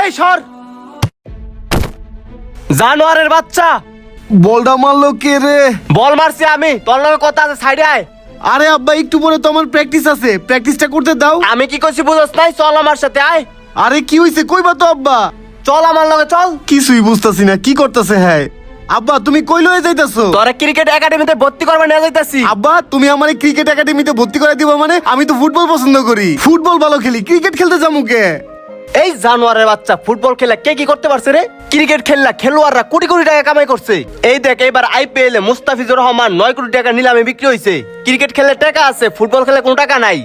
এই সর, জানোয়ারের বাচ্চা। বলটা মারলো কে রে? বল মারছি আমি, তোর লগে কথা আছে, সাইডে আয়। আরে আব্বা একটু পরে তো আমার প্র্যাকটিস আছে, প্র্যাকটিসটা করতে দাও। আমি কি করছি বুঝছ নাই? চল আমার সাথে আয়। আরে কি হইছে, কইবা তো আব্বা। চল আমার লগে চল। কিছুই বুঝতাছি না কি করতেছে। হ্যাঁ আব্বা, তুমি কই লয়ে যাইতাছো? তোরে ক্রিকেট একাডেমিতে ভর্তি করবে নিয়ে যাইতাছি। আব্বা, তুমি আমার ক্রিকেট একাডেমিতে ভর্তি করে দিবা মানে? আমি তো ফুটবল পছন্দ করি, ফুটবল ভালো খেলি, ক্রিকেট খেলতে যাবো কে? এই জানোয়ারের বাচ্চা, ফুটবল খেলা কে কি করতে পারছে রে? ক্রিকেট খেললা খেলোয়াড়রা কোটি কোটি টাকা কামাই করছে। এই দেখ এবার আইপিএল এ মুস্তাফিজুর রহমান 9 কোটি টাকা নিলামে বিক্রি হয়েছে। ক্রিকেট খেলে টাকা আছে, ফুটবল খেলে কোনো টাকা নাই।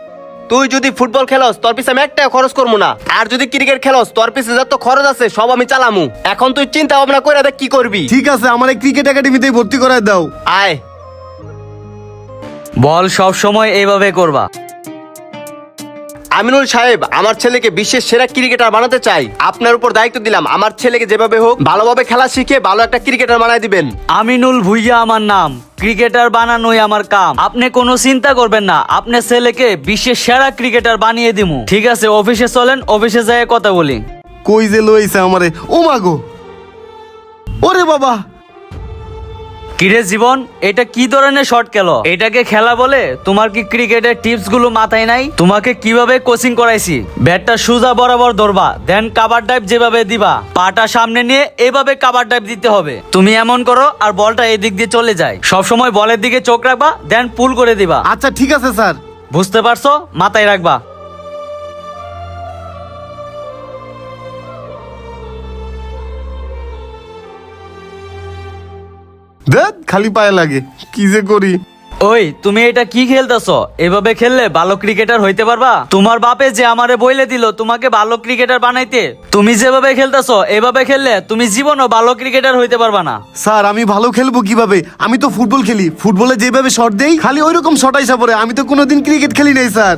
তুই যদি ফুটবল খেলস তোর পিছে আমি 1 টাকা খরচ করবো না, আর যদি ক্রিকেট খেলস তোর পিছে যত খরচ আছে সব আমি চালামু। এখন তুই চিন্তা ভাবনা করে দেখ কি করবি। ঠিক আছে, আমার ক্রিকেট একাডেমিতে ভর্তি করায় দাও। আয়। বল সব সময় এইভাবে করবা। আমিনুল সাহেব, আমার ছেলেকে বিশ্বের সেরা ক্রিকেটার বানাতে চাই। আপনার উপর দায়িত্ব দিলাম, আমার ছেলেকে যেভাবে হোক ভালোভাবে খেলা শিখে ভালো একটা ক্রিকেটার বানায় দিবেন। আমিনুল ভুইয়া আমার নাম, ক্রিকেটার বানানোই আমার কাম। আপনি কোনো চিন্তা করবেন না, আপনার ছেলেকে বিশ্বের সেরা ক্রিকেটার বানিয়ে দিমু। ঠিক আছে, অফিসে চলেন, অফিসে যাই কথা বলি। কই যে লইছে আমারে, ও মাগো, ওরে বাবা। কিরে জীবন, এটা কি ধরনের শট খেলো? এটাকে খেলা বলে? তোমার কি ক্রিকেটের টিপস গুলো মাথায় নাই? তোমাকে কিভাবে কোচিং করাইছি। ব্যাটটা সোজা বরাবর ধরবা, দেন কাভার ডাইভ যেভাবে দিবা, পাটা সামনে নিয়ে এভাবে কাভার ডাইভ দিতে হবে। তুমি এমন করো আর বলটা এই দিক দিয়ে চলে যায়। সব সময় বলের দিকে চোখ রাখবা, দেন পুল করে দিবা। আচ্ছা ঠিক আছে স্যার। বুঝতে পারছো? মাথায় রাখবা। দেখ খালি পায়ে লাগে, কি যে করি। ওই তুমি এটা কি খেলতেছো? এভাবে খেললে ভালো ক্রিকেটার হইতে পারবা? তোমার বাপে যে আমারে বইলে দিল তোমাকে ভালো ক্রিকেটার বানাইতে, তুমি যেভাবে খেলতেছো এভাবে খেললে তুমি জীবনও ভালো ক্রিকেটার হইতে পারবা না। স্যার আমি ভালো খেলবো কিভাবে? আমি তো ফুটবল খেলি, ফুটবলে যেভাবে শট দেই খালি ওই রকম শট আইসা পড়ে। আমি তো কোনোদিন ক্রিকেট খেলি নাই স্যার।